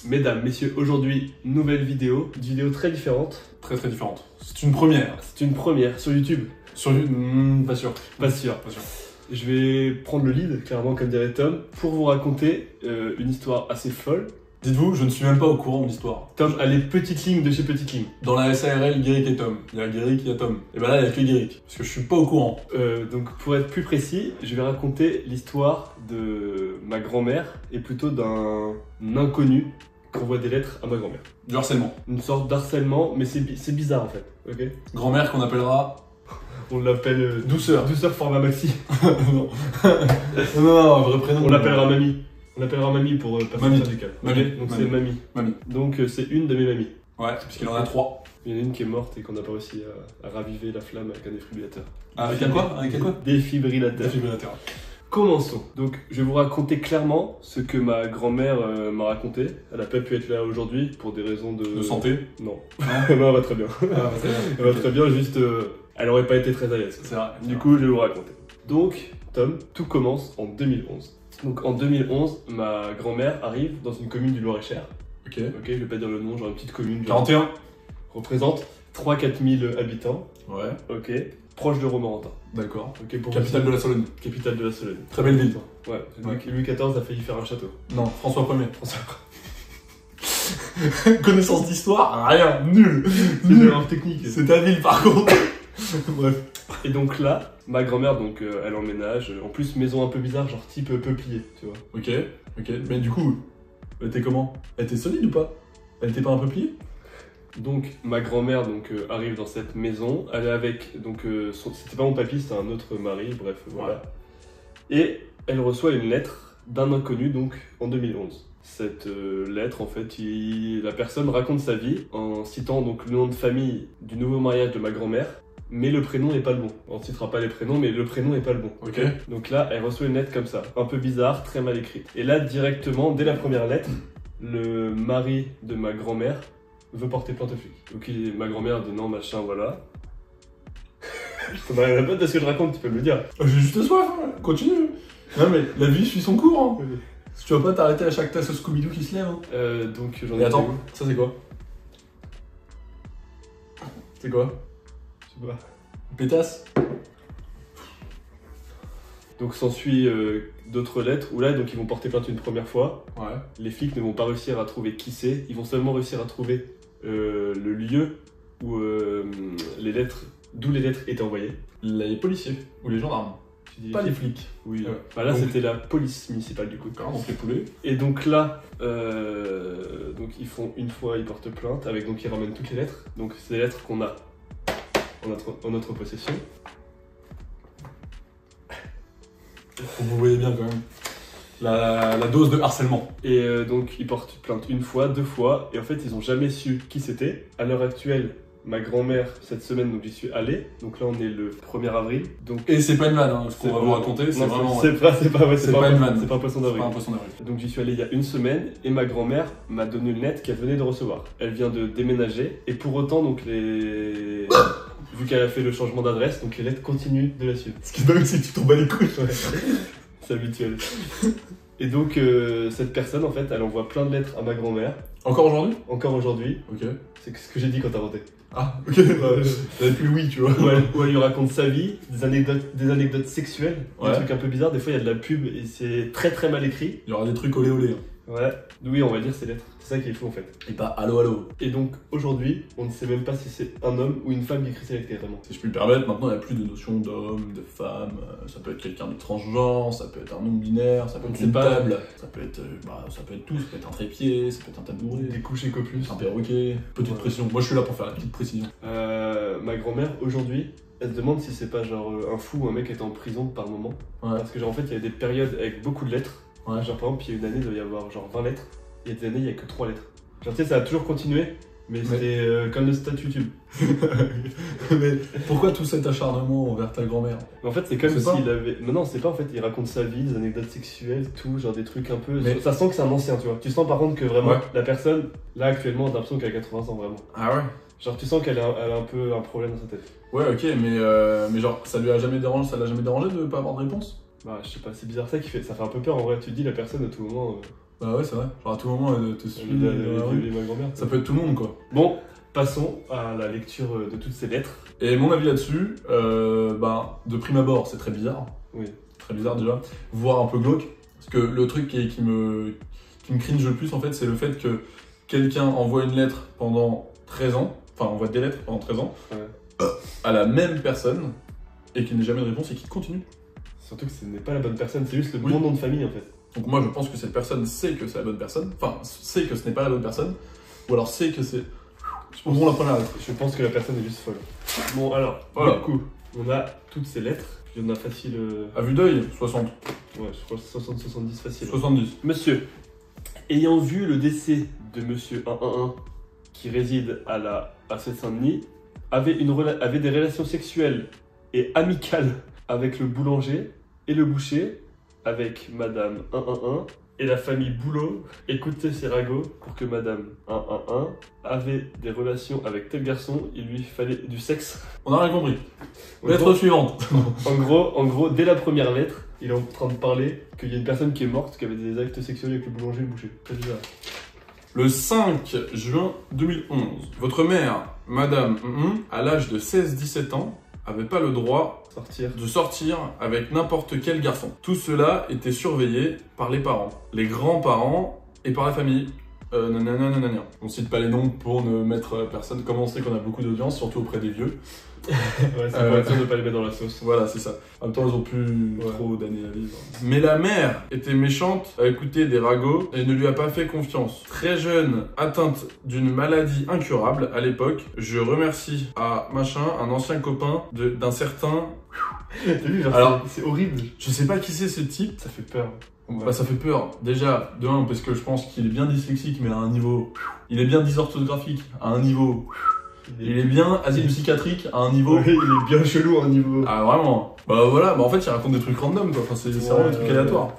Mesdames, messieurs, aujourd'hui, nouvelle vidéo, une vidéo très différente. Très différente. C'est une première. C'est une première sur YouTube. Sur pas sûr. Pas sûr. Pas sûr. Je vais prendre le lead, clairement, comme dirait Tom, pour vous raconter une histoire assez folle. Dites-vous, je ne suis même pas au courant de l'histoire. Tom a les petites lignes de chez Petite Ligne. Dans la SARL, Guéric et Tom. Il y a Guéric, il y a Tom. Et ben là, il n'y a que Guéric. Parce que je suis pas au courant. Donc, pour être plus précis, je vais raconter l'histoire de ma grand-mère et plutôt d'un inconnu qui envoie des lettres à ma grand-mère. Du harcèlement. Une sorte d'harcèlement, mais c'est bizarre en fait. Ok. Grand-mère qu'on appellera... On l'appelle Douceur. Douceur format maxi. non. non, un vrai prénom. On l'appellera Mamie. On l'appellera Mamie pour passer Mamie. le syndical. Mamie. Ok. Donc Mamie. c'est Mamie. Mamie. Donc c'est une de mes mamies. Ouais, parce qu'il en a 3. Il y en a une qui est morte et qu'on n'a pas réussi à raviver la flamme avec un défibrillateur. Avec un quoi? Avec un quoi? Défibrillateur. Défibrillateur. Commençons. Donc je vais vous raconter clairement ce que ma grand-mère m'a raconté. Elle n'a pas pu être là aujourd'hui pour des raisons De santé? Non. Non. Non, elle va très bien. Ah, très bien. Elle va très bien, juste elle aurait pas été très à l'aise. C'est vrai. Du coup, je vais vous raconter. Donc, Tom, tout commence en 2011. Donc en 2011, ma grand-mère arrive dans une commune du Loir-et-Cher. Ok. Ok, je vais pas dire le nom, genre une petite commune. Genre, 41. représente 3-4 000 habitants. Ouais. Ok. Proche de Romorantin. D'accord. Ok, pour Capitale de la Sologne. Capitale de la Sologne. Très belle ville. Ouais. Ouais. Louis XIV a failli faire un château. Non, François 1er. François. Connaissance d'histoire? Rien. Nul. C'est une erreur technique. C'est ta ville par contre. Bref. Et donc là, ma grand-mère, donc elle emménage. En plus, maison un peu bizarre, genre type peuplier, tu vois. Ok. Ok. Mais du coup, elle était comment? Elle était solide ou pas? Elle était pas un peu pliée? Donc ma grand-mère donc arrive dans cette maison, elle est avec donc c'était pas mon papy, c'était un autre mari, bref voilà. Et elle reçoit une lettre d'un inconnu donc en 2011. Cette lettre en fait, la personne raconte sa vie en citant donc le nom de famille du nouveau mariage de ma grand-mère, mais le prénom n'est pas le bon. On ne citera pas les prénoms, mais le prénom n'est pas le bon. Ok. Donc là, elle reçoit une lettre comme ça, un peu bizarre, très mal écrite. Et là directement, dès la première lettre, le mari de ma grand-mère veut porter plainte aux flics. Donc ma grand-mère dit non, machin, voilà. Ça n'a rien à voir de ce que je raconte, tu peux me le dire. J'ai juste soif, hein. Continue. Non mais la vie suit son cours. Hein. Si tu vas pas t'arrêter à chaque tasse au Scooby-Doo qui se lève. Hein. Donc j'en ai. Et attends, ça c'est quoi? C'est quoi? Je sais pas. Pétasse? Donc s'ensuit d'autres lettres où là donc ils vont porter plainte une première fois. Ouais. Les flics ne vont pas réussir à trouver qui c'est, ils vont seulement réussir à trouver le lieu où d'où les lettres étaient envoyées. Les policiers ou les gendarmes. Tu dis Pas les flics. Oui. Ouais. Bah là Donc- c'était la police municipale du coup. D'accord, donc les poulets. Et donc là, donc ils font une fois, ils portent plainte, avec donc ils ramènent toutes les lettres. Donc c'est des lettres qu'on a en notre possession. Vous voyez bien quand même. La dose de harcèlement. Et donc ils portent plainte une fois, deux fois, et en fait ils ont jamais su qui c'était. À l'heure actuelle, ma grand-mère, cette semaine, donc j'y suis allé. Donc là on est le 1er avril. Donc Et c'est pas une vanne, hein, ce qu'on va vous raconter, c'est non, vraiment. c'est pas une vanne. C'est pas un poisson C'est d'avril. pas un poisson d'avril. Donc j'y suis allé il y a une semaine et ma grand-mère m'a donné une lettre qu'elle venait de recevoir. Elle vient de déménager et pour autant donc vu qu'elle a fait le changement d'adresse, donc les lettres continuent de la suivre. Ce qui est dingue, c'est que tu tombes à les couilles. C'est habituel. Et donc cette personne en fait, elle envoie plein de lettres à ma grand-mère, Encore aujourd'hui? encore aujourd'hui. Ok. C'est ce que j'ai dit quand t'as voté. Ah, ok. T'avais plus oui, tu vois. Où elle lui raconte sa vie, des anecdotes sexuelles, Ouais. des trucs un peu bizarres. Des fois il y a de la pub et c'est très très mal écrit. Il y aura des trucs olé olé. Hein. Ouais. Oui, on va dire ces lettres. C'est ça qui est fou en fait. Et pas allô allô. Et donc aujourd'hui, on ne sait même pas si c'est un homme ou une femme qui écrit ces lettres carrément. Si je puis me permettre, maintenant il n'y a plus de notion d'homme, de femme, ça peut être quelqu'un de transgenre, ça peut être un non-binaire, ça peut On être sait une pas. table, ça peut être tout, ça peut être un trépied, ça peut être un tabouret, Des couches éco-plus. un perroquet, petite Ouais. précision. Moi je suis là pour faire la petite précision. Ma grand-mère aujourd'hui, elle se demande si c'est pas genre un fou ou un mec qui était en prison par moment. Ouais. Parce que genre en fait il y a des périodes avec beaucoup de lettres. Ouais. Genre par exemple il y a une année il doit y avoir genre 20 lettres. Il y a des années il y a que 3 lettres. Genre tu sais ça a toujours continué. Mais c'était comme le statut YouTube. Mais pourquoi tout cet acharnement envers ta grand-mère? Mais en fait c'est comme C'est pas s'il avait... Mais non c'est pas en fait, il raconte sa vie, des anecdotes sexuelles, tout, genre des trucs un peu... Mais- Ça sent que c'est un ancien tu vois. Tu sens par contre que vraiment Ouais. la personne, là actuellement t'as l'impression qu'elle a 80 ans vraiment. Ah ouais? Genre tu sens qu'elle a un peu un problème dans sa tête. Ouais ok, mais genre ça l'a jamais dérangé de pas avoir de réponse? Bah je sais pas, c'est bizarre ça qui fait... Ça fait un peu peur en vrai, tu te dis la personne à tout moment... Bah ouais, c'est vrai. Genre à tout moment, elle te suit. Il a violé ma grand-mère. Ça peut être tout le monde, quoi. Bon, passons à la lecture de toutes ces lettres. Et mon avis là-dessus, de prime abord, c'est très bizarre. Oui. Très bizarre déjà. Voire un peu glauque. Parce que le truc qui me cringe le plus, en fait, c'est le fait que quelqu'un envoie une lettre pendant 13 ans, enfin, envoie des lettres pendant 13 ans, à la même personne, et qu'il n'ait jamais de réponse et qu'il continue. Surtout que ce n'est pas la bonne personne, c'est juste le bon nom de famille en fait. Donc moi je pense que cette personne sait que c'est la bonne personne, enfin sait que ce n'est pas la bonne personne, ou alors sait que c'est... Ouvrons la première lettre. Je pense que la personne est juste folle. Bon alors, voilà. Du coup, on a toutes ces lettres, il y en a facile... À vue d'œil, 60. Ouais, je crois 60-70 facile. 70. Monsieur, ayant vu le décès de monsieur 111 qui réside à Seine-Saint-Denis, avait des relations sexuelles et amicales avec le boulanger et le boucher, avec madame 111 et la famille Boulot. Écoutez ces ragots pour que madame 111 avait des relations avec tel garçon, il lui fallait du sexe. On a rien compris. Lettre suivante. En gros, dès la première lettre, il est en train de parler qu'il y a une personne qui est morte, qui avait des actes sexuels avec le boulanger et le boucher. Très bizarre. Le 5 juin 2011, votre mère, madame à l'âge de 16-17 ans, avait pas le droit de sortir avec n'importe quel garçon. Tout cela était surveillé par les parents, les grands-parents et par la famille. On cite pas les noms pour ne mettre personne. Comme on sait qu'on a beaucoup d'audience, surtout auprès des vieux. Ouais, c'est pour être sûr de ne pas les mettre dans la sauce. Voilà, c'est ça. En même temps, ils ont plus trop d'années à vivre. Mais la mère était méchante, a écouté des ragots et ne lui a pas fait confiance. Très jeune, atteinte d'une maladie incurable à l'époque, je remercie à un ancien copain d'un certain... T'as vu, genre, alors, c'est horrible. Je sais pas qui c'est ce type. Ça fait peur. Bah, ça fait peur. Déjà, de un, parce que je pense qu'il est bien dyslexique, mais à un niveau... Il est bien dysorthographique, à un niveau... Il est bien asile psychiatrique à un niveau... Ouais, il est bien chelou à un niveau... Ah vraiment. Bah voilà, bah en fait il raconte des trucs random quoi, enfin, c'est vraiment des trucs aléatoires.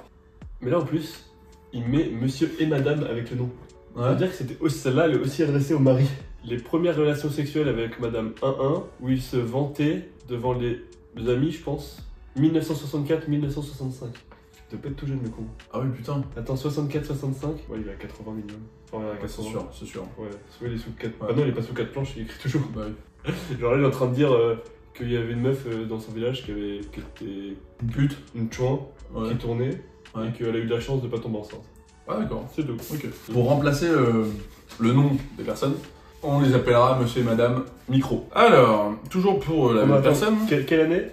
Mais là en plus, il met monsieur et madame avec le nom. Ouais. Ça veut dire que c'était aussi celle-là, elle est aussi adressée au mari. Les premières relations sexuelles avec madame 1-1, où il se vantait devant les amis, je pense, 1964-1965. Il doit pas être tout jeune le con. Ah oui putain. Attends, 64-65 Ouais, il est à 80 minimum. Enfin, il est à 80. C'est sûr. Ouais, soit il est sous 4... Ouais. Ah non, il est pas sous 4 planches, il écrit toujours. Bah oui. Genre là, il est en train de dire qu'il y avait une meuf dans son village qui était Une pute. une chouin Ouais. qui tournait Ouais. et qu'elle a eu de la chance de pas tomber enceinte. Ah d'accord. C'est tout. Ok. Pour remplacer le nom des personnes, on les appellera monsieur et madame Micro. Alors, toujours pour la même personne. Quelle année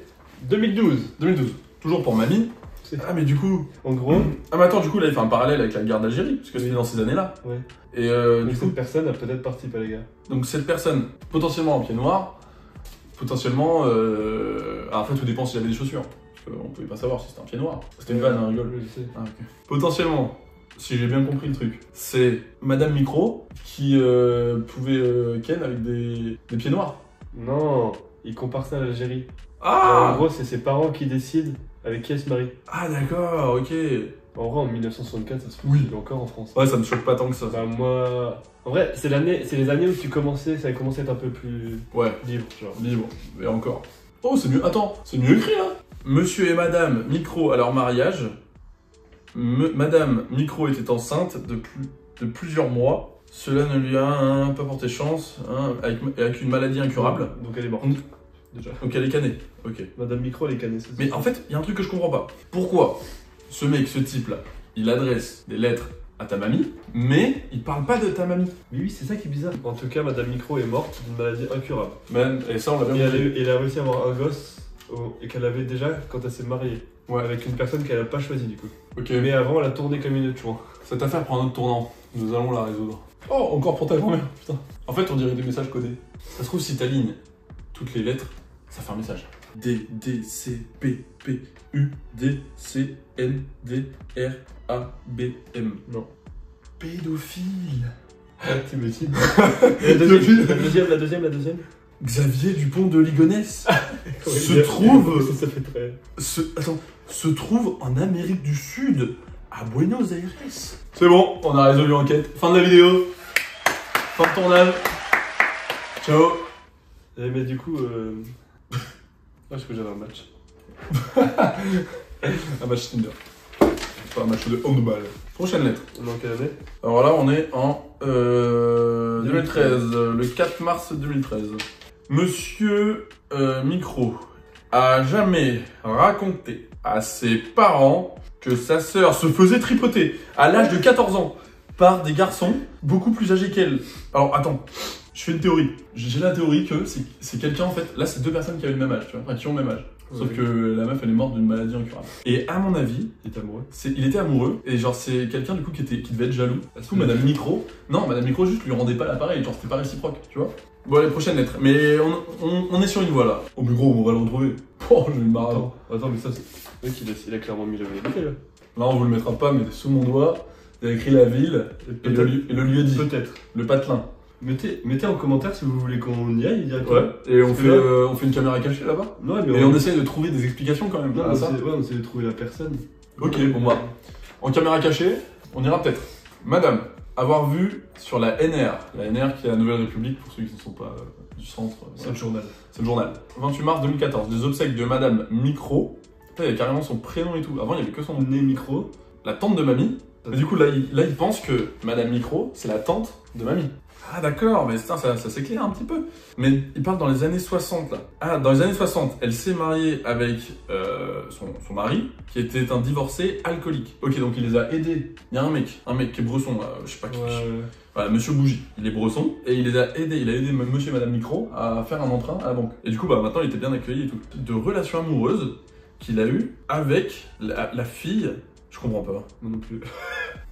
2012. 2012. Toujours pour mamie. Ah mais du coup... En gros... Ah mais attends, du coup là il fait un parallèle avec la guerre d'Algérie, parce que c'était dans ces années-là. Ouais. Et Donc du coup... cette personne a peut-être participé à la guerre. Donc cette personne, potentiellement en pied noir, potentiellement... Alors en fait tout dépend s'il avait des chaussures. Parce qu'on pouvait pas savoir si c'était un pied noir. C'était une vanne, hein, rigole. Je sais. Ah, ok. Potentiellement, si j'ai bien compris le truc, c'est Madame Micro qui pouvait ken avec des pieds noirs. Non, il compare ça à l'Algérie. Ah En gros, c'est ses parents qui décident avec qui elle se marie. Ah d'accord, ok. En vrai, en 1964, ça se fait encore en France. Ouais, ça me choque pas tant que ça. Bah moi... En vrai, c'est les années où ça a commencé à être un peu plus Ouais, libre, genre. libre, mais encore. Oh, c'est mieux, attends, c'est mieux écrit là. Monsieur et Madame Micro à leur mariage, Madame Micro était enceinte de plusieurs mois. Cela ne lui a pas porté chance, avec une maladie incurable. Donc elle est morte, déjà. Donc elle est canée, ok. Madame Micro, elle est canée, c'est ça. Mais en fait, il y a un truc que je comprends pas. Pourquoi ce type-là, il adresse des lettres à ta mamie, mais il parle pas de ta mamie? Mais oui, c'est ça qui est bizarre. En tout cas, Madame Micro est morte d'une maladie incurable. Et ça, on l'a Et bien vu. elle a réussi à avoir un gosse et qu'elle avait déjà quand elle s'est mariée. Ouais. Avec une personne qu'elle a pas choisie du coup. Ok, Mais avant, elle a tourné comme une chouin. cette affaire prend un autre tournant. Nous allons la résoudre. Oh, encore pour ta grand-mère, putain. En fait, on dirait des messages codés. Ça se trouve, si t'alignes toutes les lettres, ça fait un message. D, D, C, P, P, U, D, C, N, D, R, A, B, M. Non. Pédophile. Tu me dis. La deuxième. Xavier Dupont de Ligonnès Ouais, se trouve... Ça fait très... se trouve en Amérique du Sud, à Buenos Aires. C'est bon, on a résolu l'enquête. Fin de la vidéo. Fin de tournage. Ciao. Mais du coup... Est-ce que j'avais un match Un match Tinder. Sur un match de handball. Prochaine lettre. On est en quelle année? Alors là, on est en 2013, le 4 mars 2013. Monsieur Micro a jamais raconté à ses parents que sa sœur se faisait tripoter à l'âge de 14 ans par des garçons beaucoup plus âgés qu'elle. Alors attends, je fais une théorie. J'ai la théorie que c'est quelqu'un en fait, là c'est deux personnes qui avaient le même âge, tu vois, enfin qui ont le même âge. Sauf que la meuf elle est morte d'une maladie incurable. Et à mon avis, Il était amoureux. il était amoureux et genre c'est quelqu'un du coup qui devait être jaloux. Du coup Madame Micro, non Madame Micro juste lui rendait pas l'appareil, genre c'était pas réciproque, tu vois. Bon les prochaines lettres, mais on est sur une voie là. Oh mais gros on va le retrouver. Oh je vais me marrer. Attends mais ça c'est... Le mec il a clairement mis le vérité là. Là on vous le mettra pas mais sous mon doigt, il a écrit la ville et le lieu dit. Peut-être. Le patelin. Mettez en commentaire si vous voulez qu'on y aille directement. Ouais. Et on fait une caméra cachée là-bas. Ouais, mais et on essaye de trouver des explications quand même. Non, à ça. on essaie de trouver la personne. Ok, bon bah. En caméra cachée, on ira peut-être. Madame, avoir vu sur la NR qui est la Nouvelle République, pour ceux qui ne sont pas du centre. C'est le journal. C'est le journal. 28 mars 2014, des obsèques de Madame Micro. Là, il y a carrément son prénom et tout. Avant, il n'y avait que son nez Micro. La tante de mamie. Mais du coup, là, il pense que Madame Micro, c'est la tante de mamie. Ah d'accord, mais ça s'éclaire un petit peu. Mais il parle dans les années 60 là. Ah, dans les années 60, elle s'est mariée avec son mari, qui était un divorcé alcoolique. Ok, donc il les a aidés. Il y a un mec qui est bresson, là, je sais pas qui. Voilà, Monsieur Bougie, il est bresson, et il les a aidés. Il a aidé Monsieur et Madame Micro à faire un emprunt à la banque. Et du coup, bah maintenant, il était bien accueilli et tout. De relations amoureuses qu'il a eues avec la fille. Je comprends pas. Moi non plus.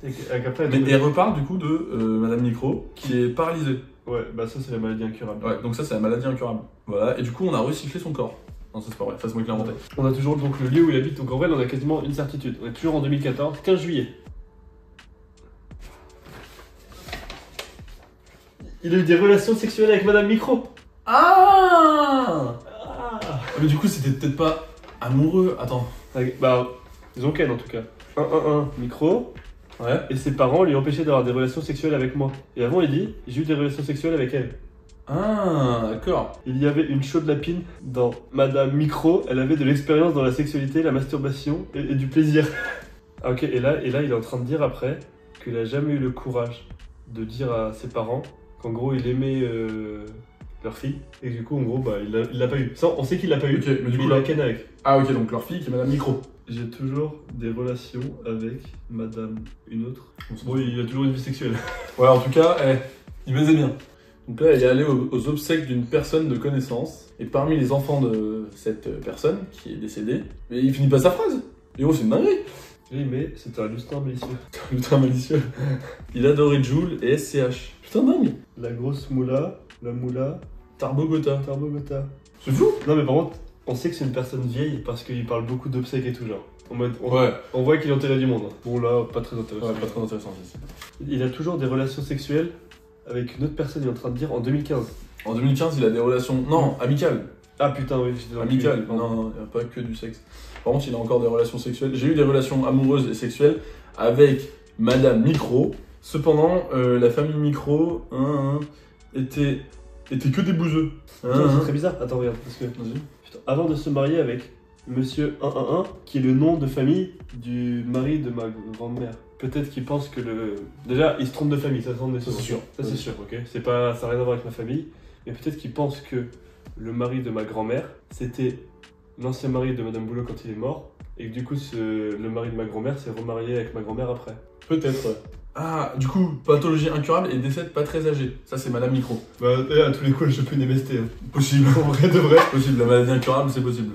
Mais elle reparle du coup de Madame Micro qui est paralysée. Ouais, bah ça c'est la maladie incurable. Ouais, donc ça c'est la maladie incurable. Voilà, et du coup on a recyclé son corps. Non, ça c'est pas vrai, ça c'est moi qui l'ai inventé. On a toujours donc le lieu où il habite, donc en vrai on a quasiment une certitude. On est toujours en 2014, 15 juillet. Il a eu des relations sexuelles avec Madame Micro. Ah mais du coup c'était peut-être pas amoureux. Attends. Bah, ils ont ken en tout cas. 1-1-1 Micro. Ouais. Et ses parents lui empêchaient d'avoir des relations sexuelles avec moi. Et avant, il dit j'ai eu des relations sexuelles avec elle. Ah, d'accord. Il y avait une chaude lapine dans Madame Micro. Elle avait de l'expérience dans la sexualité, la masturbation et du plaisir. Ah, ok, et là, il est en train de dire après qu'il a jamais eu le courage de dire à ses parents qu'en gros, il aimait leur fille. Et du coup, en gros, bah, il l'a pas eu. Ça, on sait qu'il l'a pas eu, okay, mais du coup, il a ken avec. Ah, ok, donc leur fille qui est Madame Micro. J'ai toujours des relations avec madame une autre. Bon, il a toujours une vie sexuelle. Ouais, en tout cas, il baisait bien. Donc là, il est allé aux obsèques d'une personne de connaissance. Et parmi les enfants de cette personne qui est décédée, mais il finit pas sa phrase. Et oh, c'est une dinguerie. Oui, mais c'était un lustre malicieux. Un lustre malicieux. Il adorait Joule et SCH. Putain, dingue. La grosse moula, la moula, Tarbogota. C'est fou. Non, mais par contre, on sait que c'est une personne vieille parce qu'il parle beaucoup d'obsèques et tout genre. Ouais. On voit qu'il est enterré du monde. Bon là, pas très intéressant. Ouais, pas très intéressant. Il a toujours des relations sexuelles avec une autre personne, il est en train de dire en 2015. En 2015, il a des relations... Non, amicales. Ah putain, oui, j'étais dans le Amicales. Non, il n'y a pas que du sexe. Par contre, il a encore des relations sexuelles. J'ai eu des relations amoureuses et sexuelles avec Madame Micro. Cependant, la famille Micro était que des bouseux. C'est très bizarre. Attends, regarde, parce que... Putain, avant de se marier avec Monsieur 111, qui est le nom de famille du mari de ma grand-mère. Peut-être qu'il pense que le... Déjà, il se trompe de famille, ça c'est sûr. Ça c'est sûr, ok. Ça n'a rien à voir avec ma famille. Mais peut-être qu'il pense que le mari de ma grand-mère, c'était l'ancien mari de Madame Boulot quand il est mort. Et que du coup, le mari de ma grand-mère s'est remarié avec ma grand-mère après. Peut-être, ouais. Ah, du coup, pathologie incurable et décède pas très âgé. Ça, c'est Madame Micro. Bah, à tous les coups, je peux une MST. Hein. Possible. En vrai de vrai. Possible, la maladie incurable, c'est possible.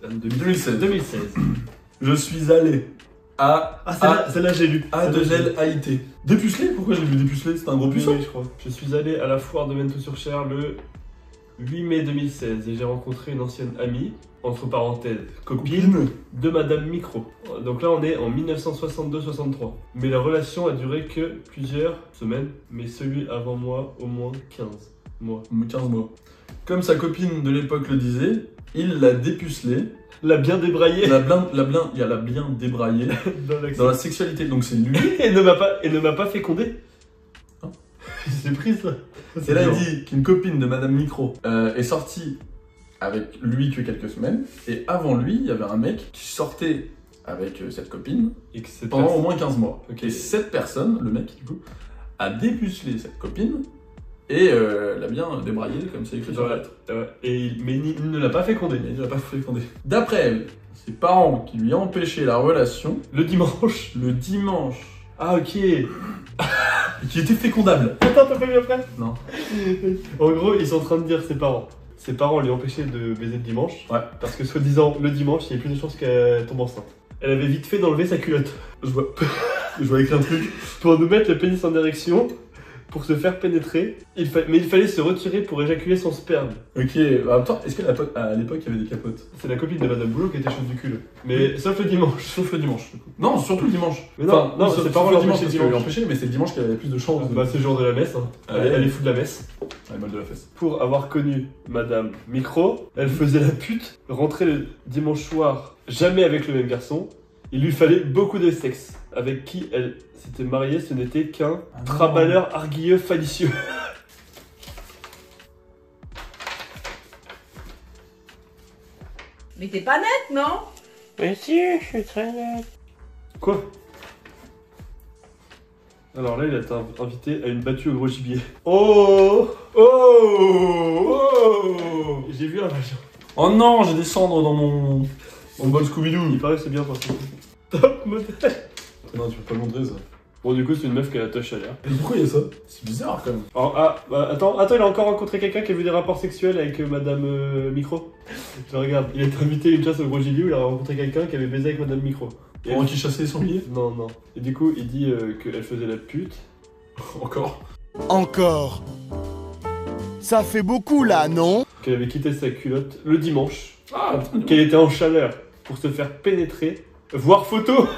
En 2016. Je suis allé à... Ah, celle-là, j'ai lu. A2LAIT. Dépucelé? Pourquoi j'ai lu dépucelé? C'était un gros puceau? Oui, je crois. Je suis allé à la foire de Menton-sur-Cher le 8 mai 2016 et j'ai rencontré une ancienne amie, entre parenthèses, copine de Madame Micro. Donc là, on est en 1962-63. Mais la relation a duré que plusieurs semaines, mais celui avant moi, au moins 15 mois. 15 mois. Comme sa copine de l'époque le disait, il l'a dépucelé. L'a bien débraillé. Il a la bien débraillé dans la sexualité. Donc c'est lui. Et ne m'a pas fécondé. Hein? C'est pris ça. Et là, il dit qu'une copine de Madame Micro est sortie avec lui que quelques semaines. Et avant lui, il y avait un mec qui sortait avec cette copine Et que cette pendant au moins 15 mois. Ok. Et cette personne, le mec, du coup, a dépucelé cette copine et l'a bien débraillé, comme c'est écrit sur la lettre. Mais il ne l'a pas fécondé. Mais il l'a pas fait fonder. D'après elle, ses parents qui lui ont empêché la relation Le dimanche. le dimanche, Ah, ok. qui était fécondable. Attends, t'as pas vu après? Non. En gros, ils sont en train de dire ses parents. Ses parents lui ont empêché de baiser le dimanche. Ouais. Parce que soi-disant, le dimanche, il y a plus de chances qu'elle tombe enceinte. Elle avait vite fait d'enlever sa culotte. Je vois écrire un truc. Pour nous mettre le pénis en érection, pour se faire pénétrer. Mais il fallait se retirer pour éjaculer son sperme. Ok, attends, est-ce qu'à l'époque il y avait des capotes? C'est la copine de Madame Boulot qui était chaude du cul. Mais sauf le dimanche. Sauf le dimanche. Du coup. Non, surtout le dimanche. Mais non, non, sauf ses parents le l'ont dimanche empêché parce le qu'elle dimanche. empêché, mais c'est le dimanche qu'elle avait plus de chance. Bah, c'est le jour de la messe. Hein. Allez. Elle est fou de la messe. Ouais, mal de la fesse. Pour avoir connu Madame Micro, elle faisait la pute, rentrait le dimanche soir, jamais avec le même garçon. Il lui fallait beaucoup de sexe. Avec qui elle s'était mariée, ce n'était qu'un traballeur arguilleux phalicieux. Mais t'es pas nette, non? Mais si, je suis très net. Quoi? Alors là, il a été invité à une battue au gros gibier. Oh! Oh! J'ai vu un vagin. Oh non, j'ai des cendres dans mon bol Scooby-Doo. Il paraît que c'est bien passé. Top modèle. Non, tu peux pas le montrer ça. Bon, du coup, c'est une meuf qui a la touche à l'air. Et pourquoi il y a ça? C'est bizarre quand même. Alors, attends, il a encore rencontré quelqu'un qui a vu des rapports sexuels avec Madame Micro. Je regarde, il a été invité à une chasse au gros gibier où il a rencontré quelqu'un qui avait baisé avec Madame Micro. Et Pendant qu'il chassait les sangliers? Non, non. Et du coup, il dit qu'elle faisait la pute. Encore. Encore. Ça fait beaucoup là, non? Qu'elle avait quitté sa culotte le dimanche. Ah, putain, Qu'elle était en chaleur pour se faire pénétrer. Voir photo.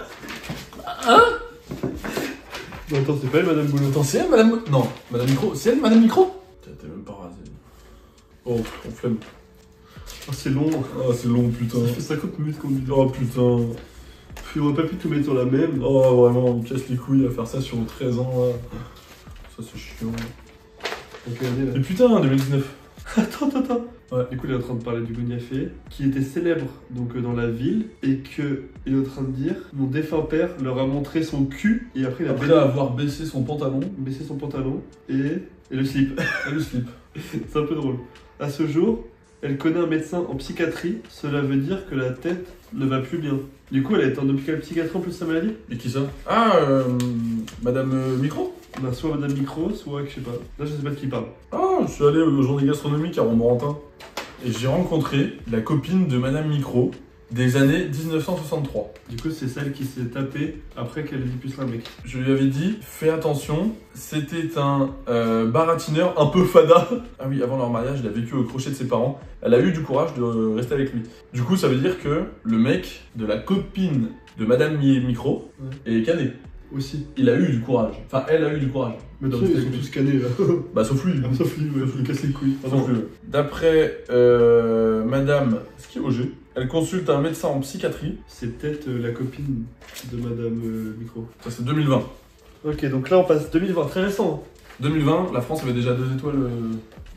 Hein? Non, attends, c'est pas elle, Madame Boulot. Attends, c'est elle, madame... Non, madame Micro. C'est elle, madame Micro? T'es même pas rasé. Oh, on flemme. Oh, c'est long. Ah, c'est long, putain. Ça fait 50 minutes qu'on dit. Oh, putain. Puis on aurait pas pu tout mettre sur la même. Oh, vraiment, on me casse les couilles à faire ça sur 13 ans, là. Ça, c'est chiant. Donc, regardez, là. Et putain, 2019. Attends. Ouais. Du coup, il est en train de parler du Gouniafé, qui était célèbre donc dans la ville, et que il est en train de dire mon défunt père leur a montré son cul, et après il a Après avoir baissé son pantalon baissé son pantalon et le slip. et le slip. C'est un peu drôle. À ce jour, elle connaît un médecin en psychiatrie. Cela veut dire que la tête ne va plus bien. Du coup, elle a été en psychiatrie en plus de sa maladie. Et qui ça? Ah, madame Micro? Bah, soit Madame Micro, soit je sais pas. Là, je sais pas de qui il parle. Ah, je suis allé aux journées gastronomiques à Romorantin. Et j'ai rencontré la copine de madame Micro des années 1963. Du coup, c'est celle qui s'est tapée après qu'elle ait dit plus un mec. Je lui avais dit, fais attention, c'était un baratineur un peu fada. Ah oui, avant leur mariage, il a vécu au crochet de ses parents. Elle a eu du courage de rester avec lui. Du coup, ça veut dire que le mec de la copine de madame Micro est cané. Aussi. Il a eu du courage. Enfin, elle a eu du courage. Mais Donc, tu sais, ils c'était sont lui. tous canés là. Bah, sauf lui. Sauf lui, ouais, je lui casse les couilles. Sauf lui. D'après madame Skiogé, elle consulte un médecin en psychiatrie. C'est peut-être la copine de Madame Micro. Ça, c'est 2020. Ok, donc là on passe 2020, très récent. 2020, la France avait déjà 2 étoiles.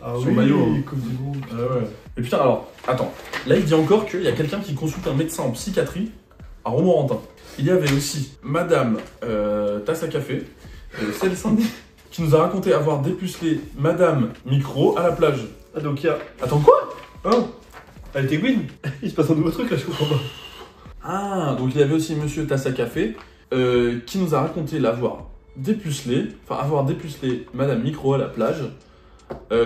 Ah Sur maillot, hein. Coupe du Monde. Ah ouais. Et putain, alors, attends. Là, il dit encore qu'il y a quelqu'un qui consulte un médecin en psychiatrie à Romorantin. Il y avait aussi Madame Tasse à Café, celle Saint-Denis, qui nous a raconté avoir dépucelé Madame Micro à la plage. Ah donc il y a... Attends, quoi? Oh, elle était Gwyn. Il se passe un nouveau truc là, je comprends pas. Ah, donc il y avait aussi Monsieur Tasse à Café, qui nous a raconté l'avoir dépucelé, Madame Micro à la plage,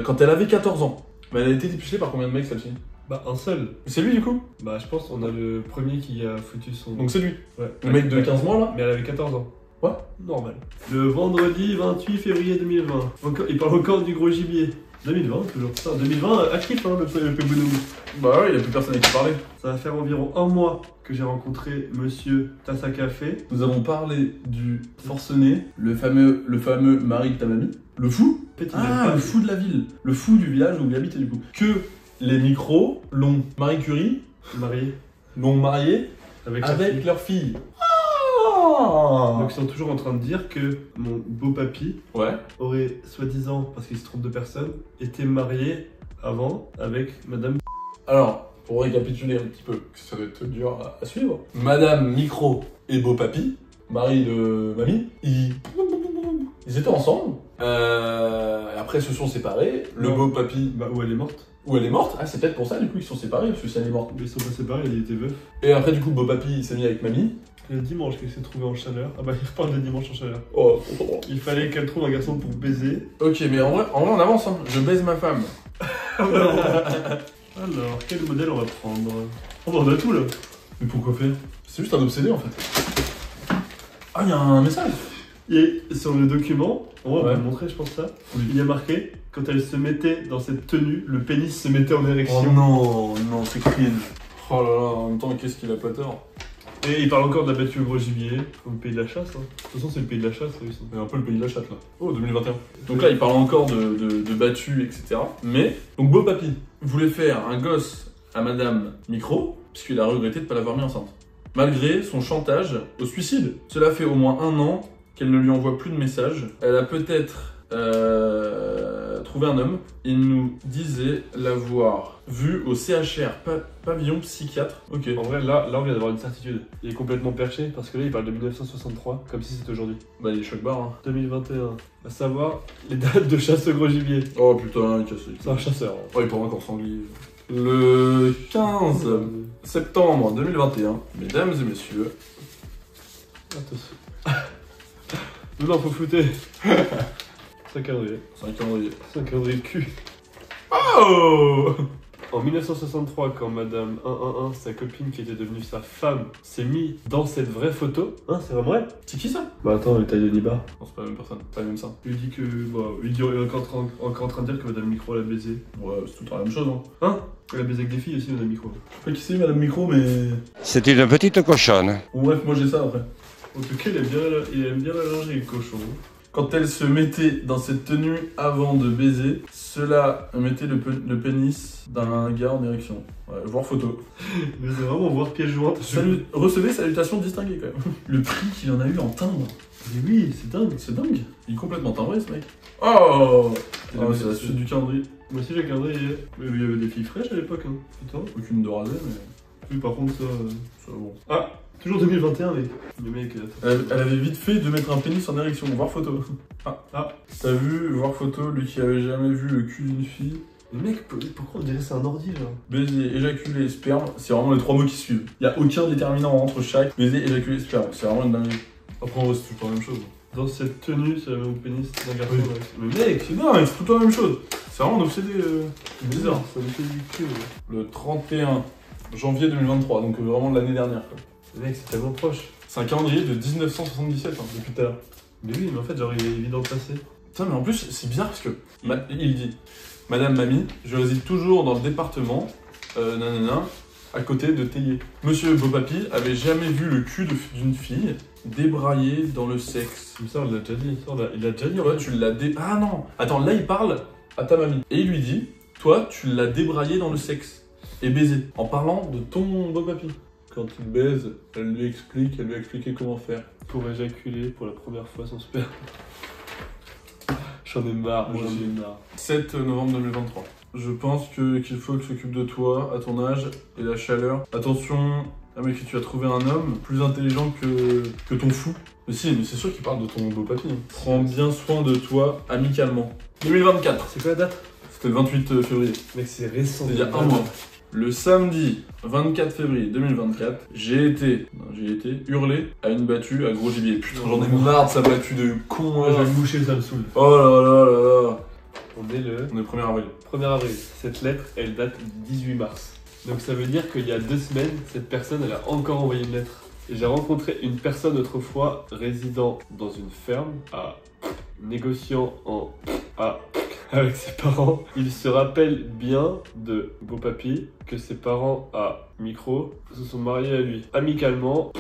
quand elle avait 14 ans. Mais elle a été dépucelée par combien de mecs, celle-ci? Bah un seul. C'est lui, du coup? Bah je pense qu'on a le premier qui a foutu son... Donc c'est lui. ouais. Le mec de 15 mois, là? Mais elle avait 14 ans. Ouais. Normal. Le vendredi 28 février 2020. Il parle encore du gros gibier. 2020, toujours. Putain, 2020, actif hein, le Pébounou. Bah ouais, il n'y a plus personne à qui parler. Ça va faire environ un mois que j'ai rencontré Monsieur Tasse à Café. Nous avons parlé du forcené, le fameux mari de ta mamie, le fou. Petit Ah, le fou de la ville, le fou du village où il habitait du coup. Que les micros l'ont Marie Curie, marié l'ont marié avec sa avec fille. leur fille. Ah. Donc ils sont toujours en train de dire que mon beau papy Ouais. aurait, soi-disant, parce qu'il se trompe de personne, été marié avant avec Madame Alors, pour récapituler un petit peu, que ça doit être dur à suivre. Madame Micro et Beau Papy, mari de mamie, ils étaient ensemble. Après, ils se sont séparés. Le Non. Beau Papy, Bah, où elle est morte. où elle est morte. Ah, c'est peut-être pour ça, du coup, qu'ils sont séparés, parce que si elle est morte. Mais ils sont pas séparés, il était veuf. Et après, du coup, Beau Papy, il s'est mis avec mamie. Le dimanche qu'elle s'est trouvée en chaleur. Ah bah, il reparle de dimanche en chaleur. Oh, Il fallait qu'elle trouve un garçon pour baiser. ok, mais en vrai, on avance, hein. Je baise ma femme. Alors, quel modèle on va prendre? Oh, bah, on a tout là. Mais pourquoi faire? C'est juste un obsédé, en fait. Ah, il y a un message. Et sur le document, on va Ouais. le montrer, je pense ça. Oui. Il y a marqué, quand elle se mettait dans cette tenue, le pénis se mettait en érection. Oh non, non, c'est cringe. Oh là là, en même temps, qu'est-ce qu'il a pas tort. Et il parle encore de la battue au gros gibier, comme le pays de la chasse. Hein. De toute façon, c'est le pays de la chasse, eux, ils sont. C'est un peu le pays de la chatte, là. Oh, 2021. Donc là, il parle encore de battu, etc. Mais, donc Beau Papy voulait faire un gosse à Madame Micro, puisqu'il a regretté de ne pas l'avoir mis enceinte. Malgré son chantage au suicide. Cela fait au moins 1 an qu'elle ne lui envoie plus de messages. Elle a peut-être trouvé un homme. Il nous disait l'avoir vu au CHR, pavillon psychiatre. Ok. En vrai, là, on vient d'avoir une certitude. Il est complètement perché, parce que là, il parle de 1963, comme si c'était aujourd'hui. Bah, il est choc barre, hein. 2021. À savoir, les dates de chasse au gros gibier. Oh putain, il casse les C'est un chasseur. Hein. Oh, il parle encore sanglier. Le 15 septembre 2021, mesdames et messieurs, Attention. Non, faut flouter. C'est un calendrier. c'est un calendrier. C'est un calendrier de cul. Oh En 1963, quand Madame 111, sa copine qui était devenue sa femme, s'est mis dans cette vraie photo. Hein, c'est vraiment vrai? C'est qui ça? Bah attends, le taille de Nibar. Non, c'est pas la même personne, pas la même ça. Il dit que. Bah, il est encore en train de dire que Madame Micro l'a baisé. Ouais, c'est tout le temps la même chose, hein. Hein? Elle a baisé avec des filles aussi, Madame Micro. Je sais pas qui c'est, Madame Micro, mais. C'est une petite cochonne. Bon, bref, moi j'ai ça après. En tout cas, il aime bien la lingerie, le cochon. Quand elle se mettait dans cette tenue avant de baiser, cela mettait le pénis d'un gars en érection. Ouais, voir photo. Mais c'est vraiment voir pièce jointe. Recevez salutations distinguées quand même. Le prix qu'il en a eu en timbre. Mais oui, c'est dingue. C'est dingue. Il est complètement timbré ce mec. Oh, C'est c'est la suite du calendrier. Moi aussi, j'ai regardé hier. Mais il y avait des filles fraîches à l'époque, hein. Putain. Aucune de rasée, mais Oui, par contre, ça. ça bon. Ah! Toujours 2021, mais. Le mec, Elle avait vite fait de mettre un pénis en érection, voir photo. Ah. T'as vu, voir photo, lui qui avait jamais vu le cul d'une fille. Mais mec, pourquoi on dirait que c'est un ordi, genre? Baiser, éjaculer, sperme, c'est vraiment les 3 mots qui suivent. Il y a aucun déterminant entre chaque. Baiser, éjaculer, sperme, c'est vraiment une dinguerie. Après, en vrai, c'est tout le temps la même chose. Dans cette tenue, c'est le même pénis d'un garçon. Oui. Ouais. Mais Mec, c'est dingue, c'est tout le temps la même chose. C'est vraiment un obsédé bizarre. Ça me fait du cul. Ouais. Le 31 janvier 2023, donc vraiment de l'année dernière. Quoi. Mais mec, c'est tellement proche. C'est un calendrier de 1977, hein, depuis tout à l'heure. Mais oui, mais en fait, genre, il est évident de passer. Putain, mais en plus, c'est bizarre parce que il dit Madame Mamie, je réside toujours dans le département, nanana, à côté de Théier. Monsieur Beau Papy avait jamais vu le cul d'une fille débraillé dans le sexe. Mais ça, on l'a déjà dit. Ça, il l'a déjà dit, Toi, tu l'as Ah non Attends, là, il parle à ta mamie. Et il lui dit toi, tu l'as débraillé dans le sexe et baisé. En parlant de ton Beau Papy. Quand il baise, elle lui a expliqué comment faire. Pour éjaculer pour la première fois son sperme. J'en ai marre, Moi j'en aussi. ai marre. 7 novembre 2023. Je pense qu'il faut que s'occupe de toi, à ton âge et la chaleur. Attention, ah mec, tu as trouvé un homme plus intelligent que ton fou. Mais si, mais c'est sûr qu'il parle de ton Beau Papy. Hein. Prends bien soin de toi, amicalement. 2024. C'est quoi la date? C'était le 28 février. Mec, c'est récent. C'était il y a un mois. Le samedi 24 février 2024, j'ai été hurlé à une battue à gros gibier. Putain, j'en ai marre de sa battue de con. Je vais me moucher, ça me saoule. Oh là là là là. On est le On est 1er avril. 1er avril. Cette lettre, elle date du 18 mars. Donc ça veut dire qu'il y a 2 semaines, cette personne, elle a encore envoyé une lettre. Et j'ai rencontré une personne autrefois résidant dans une ferme, négociant avec ses parents. Il se rappelle bien de Beau Papy, que ses parents à Micro se sont mariés à lui. Amicalement.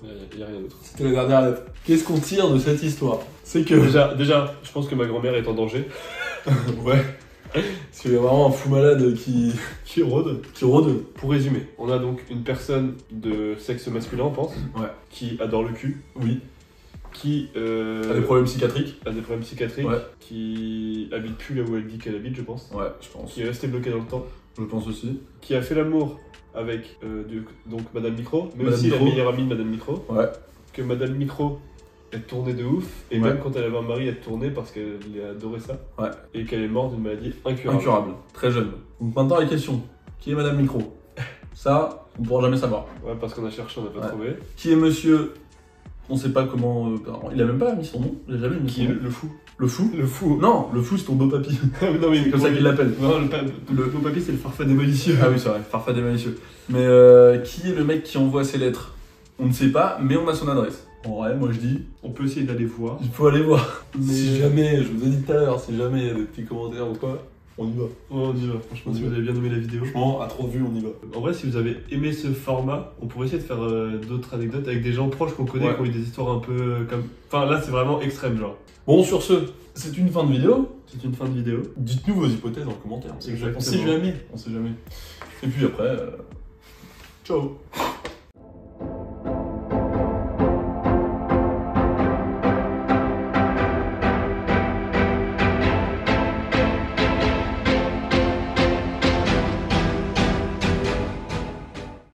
Il n'y a rien d'autre. C'était la dernière lettre. Qu'est-ce qu'on tire de cette histoire? C'est que... Déjà, je pense que ma grand-mère est en danger. Ouais. Parce qu'il y a vraiment un fou malade qui rôde. rôde. Pour résumer, on a donc une personne de sexe masculin, on pense, Ouais. qui adore le cul, Oui. qui T'as des problèmes psychiatriques? a des problèmes psychiatriques, Ouais. qui habite plus là où elle dit qu'elle habite, je pense, Ouais, je pense. qui est resté bloqué dans le temps. Je pense aussi. Qui a fait l'amour avec donc Madame Micro, mais Madame aussi Micro. la meilleure amie de Madame Micro. Ouais. Que Madame Micro, elle tournait de ouf, et Ouais. même quand elle avait un mari, elle tournait parce qu'elle adorait ça. Ouais. Et qu'elle est morte d'une maladie incurable. Incurable. Très jeune. Donc maintenant, la question. Qui est Madame Micro? Ça, on pourra jamais savoir. Ouais, parce qu'on a cherché, on n'a pas Ouais. trouvé. Qui est monsieur? On sait pas comment... il a même pas mis son nom. Il a jamais mis son Qui est nom. le fou. Le fou? Le fou. Non, le fou, c'est ton beau papy. Non, mais C'est comme ça qu'il l'appelle. Non, le papy, c'est le farfad des malicieux. Ah oui, c'est vrai, Farfad des malicieux. Mais qui est le mec qui envoie ses lettres? On ne sait pas, mais on a son adresse. En vrai, moi je dis, On peut essayer d'aller voir. il faut aller voir. Mais- Si jamais, je vous ai dit tout à l'heure, si jamais il y a des petits commentaires ou quoi, on y va. Ouais, on y va. Franchement, si vous avez bien aimé la vidéo. Franchement, à trop vu, on y va. En vrai, si vous avez aimé ce format, on pourrait essayer de faire d'autres anecdotes avec des gens proches qu'on connaît, Ouais. qui ont eu des histoires un peu comme. Enfin, là, c'est vraiment extrême, genre. Bon, sur ce, c'est une fin de vidéo. C'est une fin de vidéo. Dites-nous vos hypothèses en commentaire. On sait Exactement. jamais. On sait jamais. Et puis après, ciao.